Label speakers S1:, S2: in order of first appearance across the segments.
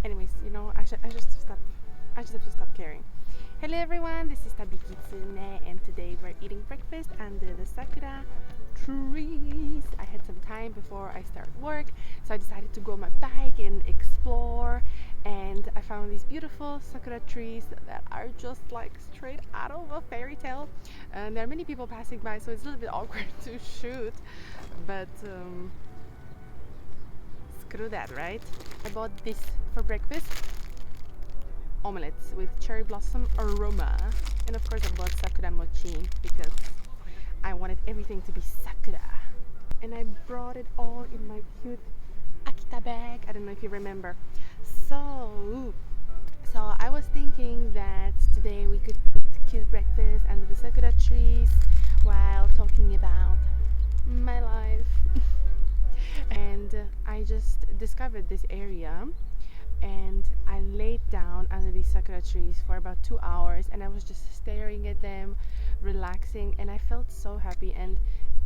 S1: Anyways, I just have to stop caring. Hello everyone, this is Tabi Kitsune, and today we're eating breakfast under the sakura trees. I had some time before I start work, so I decided to go on my bike and explore. And I found these beautiful sakura trees that are just like straight out of a fairy tale. And there are many people passing by, so it's a little bit awkward to shoot. But screw that, right? I bought this for breakfast, omelets with cherry blossom aroma. And of course I bought sakura mochi because I wanted everything to be sakura. And I brought it all in my cute Akita bag. I don't know if you remember. So, so I was thinking that today we could eat cute breakfast under the sakura trees while talking about my life. And I just discovered this area, and I laid down under these sakura trees for about 2 hours, and I was just staring at them, relaxing, and I felt so happy. And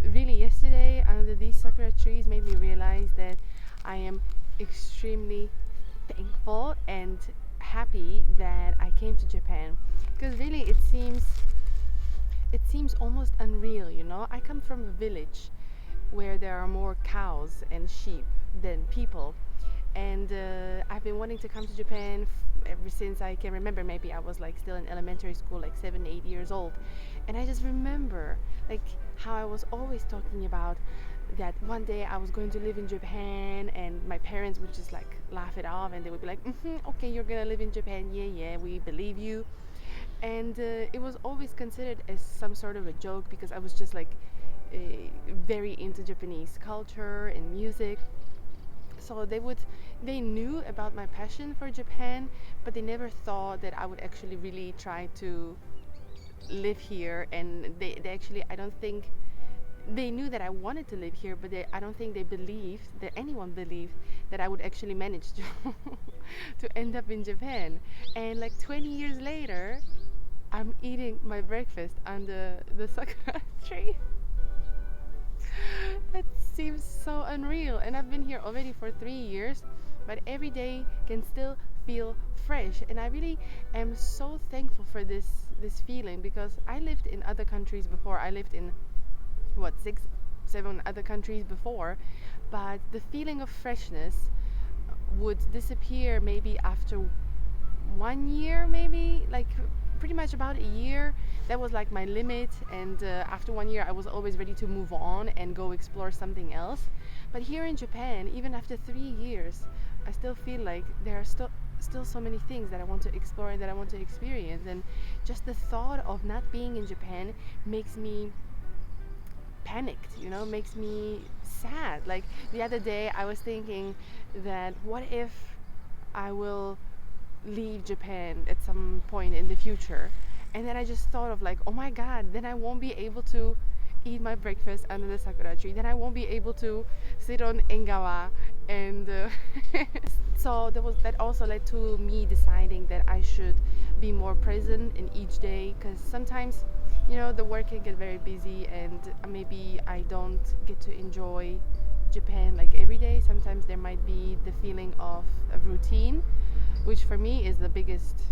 S1: really, yesterday under these sakura trees made me realize that I am extremely thankful and happy that I came to Japan, because really it seems almost unreal, you know. I come from a village where there are more cows and sheep than people. And I've been wanting to come to Japan ever since I can remember. Maybe I was like still in elementary school, like 7, 8 years old. And I just remember like how I was always talking about that one day I was going to live in Japan, and my parents would just like laugh it off, and they would be like, okay, you're gonna live in Japan, yeah, yeah, we believe you. And it was always considered as some sort of a joke because I was just like uh, very into Japanese culture and music. So they knew about my passion for Japan, but they never thought that I would actually really try to live here. And they actually, I don't think they knew that I wanted to live here, but I don't think they believed that anyone believed that I would actually manage to to end up in Japan. And like 20 years later, I'm eating my breakfast under the sakura tree. That seems so unreal. And I've been here already for 3 years, but every day can still feel fresh. And I really am so thankful for this feeling, because I lived in other countries before. I lived in what, 6, 7 other countries before, but the feeling of freshness would disappear maybe after 1 year, maybe like pretty much about a year. That was like my limit. And after 1 year I was always ready to move on and go explore something else. But here in Japan, even after 3 years, I still feel like there are still so many things that I want to explore and that I want to experience. And just the thought of not being in Japan makes me panicked, you know, makes me sad. Like the other day I was thinking that what if I will leave Japan at some point in the future. And then I just thought of like, oh my god, then I won't be able to eat my breakfast under the sakura tree. Then I won't be able to sit on Engawa. And so that also led to me deciding that I should be more present in each day, because sometimes, you know, the work can get very busy, and maybe I don't get to enjoy Japan like every day. Sometimes there might be the feeling of a routine, which for me is the biggest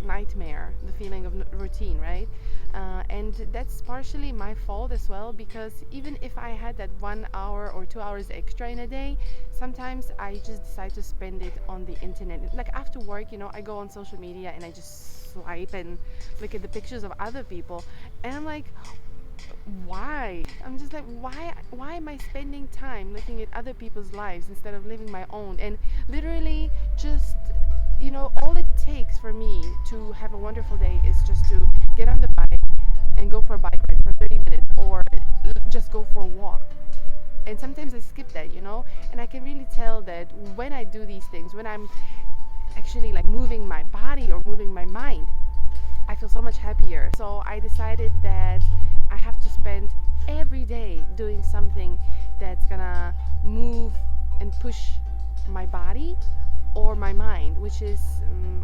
S1: nightmare, the feeling of routine, right? And that's partially my fault as well, because even if I had that 1 hour or 2 hours extra in a day, sometimes I just decide to spend it on the internet. Like after work, you know, I go on social media and I just swipe and look at the pictures of other people, and I'm like, why? I'm just like, why am I spending time looking at other people's lives instead of living my own? And literally just, you know, all it takes for me to have a wonderful day is just to get on the bike and go for a bike ride for 30 minutes, or just go for a walk. And sometimes I skip that, you know. And I can really tell that when I do these things, when I'm actually like moving my body or moving my mind, I feel so much happier. So I decided that I have to spend every day doing something that's gonna move and push my body or my mind, which is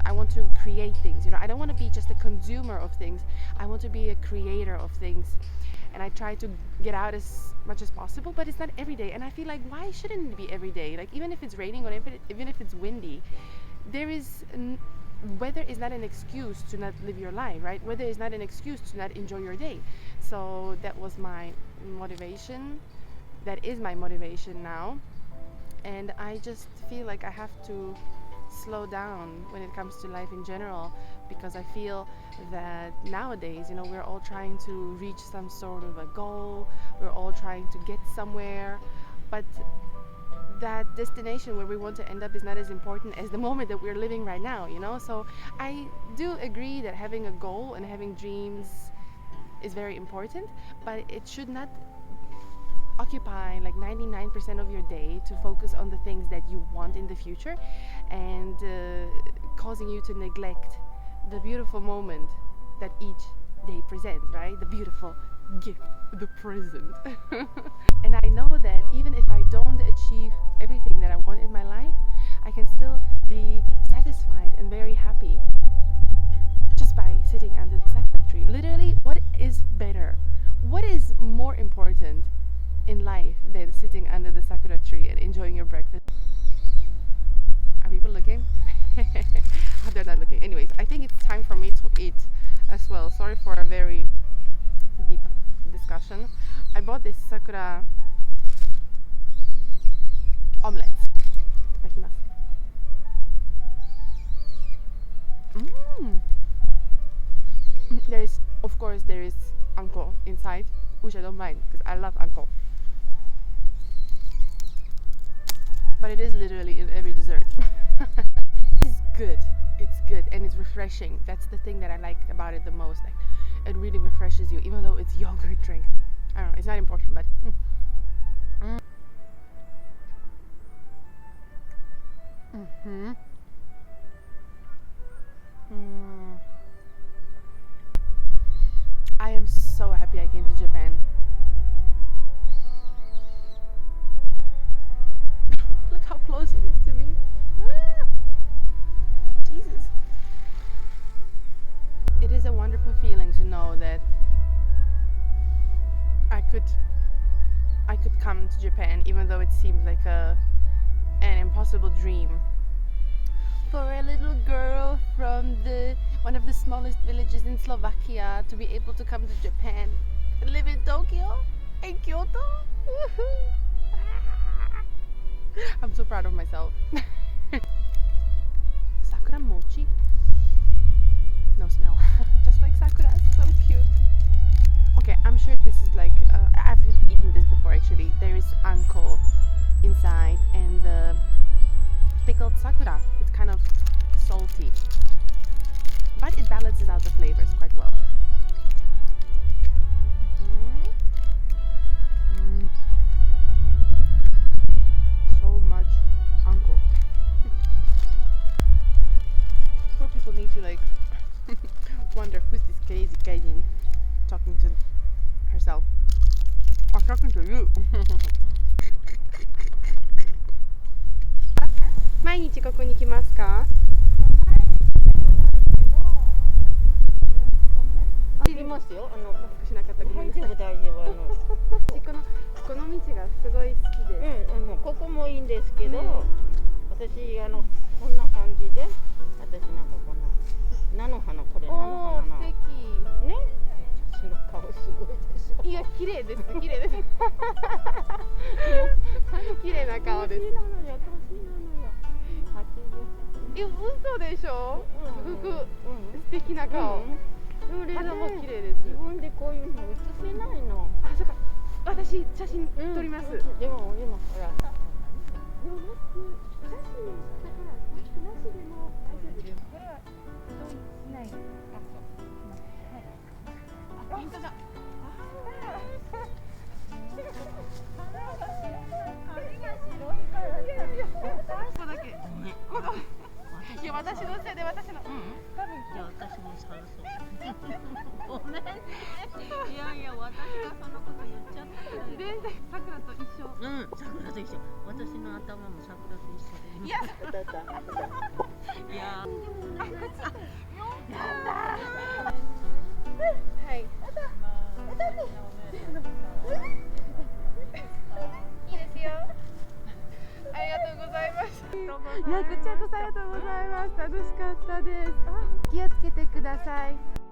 S1: I want to create things. You know, I don't want to be just a consumer of things. I want to be a creator of things, and I try to get out as much as possible. But it's not every day, and I feel like, why shouldn't it be every day? Like even if it's raining or even if it's windy, there is weather is not an excuse to not live your life, right? Weather is not an excuse to not enjoy your day. So that was my motivation. That is my motivation now. And I just feel like I have to slow down when it comes to life in general, because I feel that nowadays, we're all trying to reach some sort of a goal, we're all trying to get somewhere, but that destination where we want to end up is not as important as the moment that we're living right now. So I do agree that having a goal and having dreams is very important, but it should not occupy like 99% of your day to focus on the things that you want in the future, and causing you to neglect the beautiful moment that each day presents, right? The beautiful gift, the present. And I know that even if I don't achieve everything that I want in my life, I can still be satisfied and very happy just by sitting under the sakura tree. Literally, what is better? What is more important in life than sitting under the sakura tree and enjoying your breakfast? Are people looking? Oh, they're not looking. Anyways, I think it's time for me to eat as well. Sorry for a very deep discussion. I bought this sakura omelette. Itadakimasu. Of course, there is anko inside, which I don't mind because I love anko. But it is literally in every dessert. It's good. It's good and it's refreshing. That's the thing that I like about it the most. Like, it really refreshes you, even though it's yogurt drink. I don't know. It's not important, but. I am so happy I came to Japan. Look how close it is to me. Jesus. It is a wonderful feeling to know that I could come to Japan, even though it seemed like an impossible dream. For a little girl from one of the smallest villages in Slovakia to be able to come to Japan and live in Tokyo and Kyoto. I'm so proud of myself. Sakura mochi. No smell. Just like sakura. So cute. Okay, I'm sure this is like I've eaten this before actually. There is anko inside and the pickled sakura. It's kind of salty, but it balances out the flavors quite well. So much anko. Poor people need to like wonder who's this crazy gaijin talking to herself. I'm talking to you. 毎日ここに来ますか？知りますよ。マスクしなかったけど。大丈夫大丈夫。この道がすごい好きで。
S2: ここもいいんですけど、私こんな感じで、私なんかこんな菜の花これ菜の花の。
S1: 素敵。
S2: ね。私の顔すごいでしょ。
S1: いや綺麗です綺麗です。綺麗な顔です。嘘でしょ、すごく素敵な顔。レーザーも綺麗です。
S2: 自分でこういうの写せないの。
S1: あ、そっか。私写真撮ります。
S2: でも今ほら。
S1: 写真だからなしでも大丈夫です。これは人しない。あ、本当だ。いや私のせいで私の。多分
S2: じゃあ私も探そう。ごめんね。いやいや私がそのこと言っちゃったから。
S1: 全然桜と一緒。
S2: 桜と一緒。私の頭も桜と一緒で。
S1: いや。
S2: いや。
S1: はい。いいですよ。ありがとうございます。いや、こちらこそあがとうございます。楽しかったです。あ、気をつけてください。